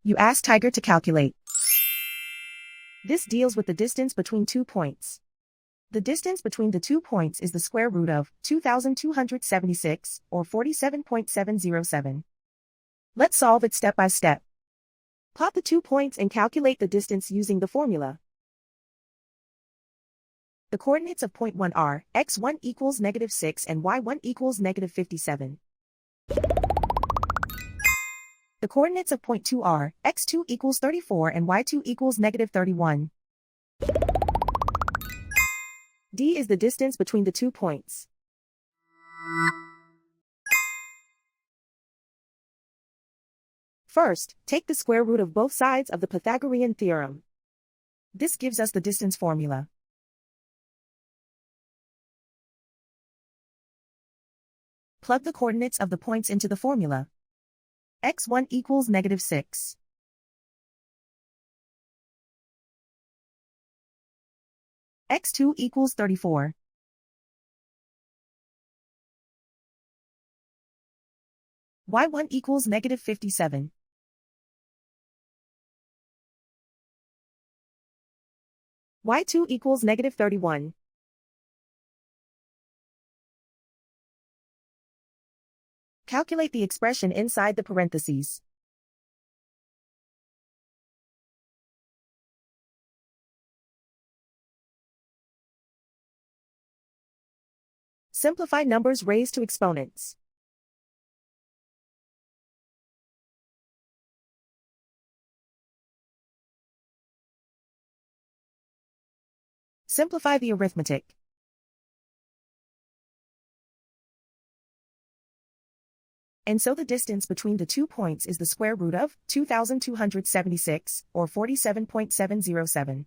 You ask Tiger to calculate. This deals with the distance between 2 points. The distance between the 2 points is the square root of 2,276, or 47.707. Let's solve it step by step. Plot the 2 points and calculate the distance using the formula. The coordinates of point 1 are x1 equals -6 and y1 equals -57. The coordinates of point 2 are x2 equals 34 and y2 equals -31. D is the distance between the 2 points. First, take the square root of both sides of the Pythagorean theorem. This gives us the distance formula. Plug the coordinates of the points into the formula. x1 equals -6. x2 equals 34. y1 equals -57. y2 equals -31. Calculate the expression inside the parentheses. Simplify numbers raised to exponents. Simplify the arithmetic. And so the distance between the 2 points is the square root of 2,276, or 47.707.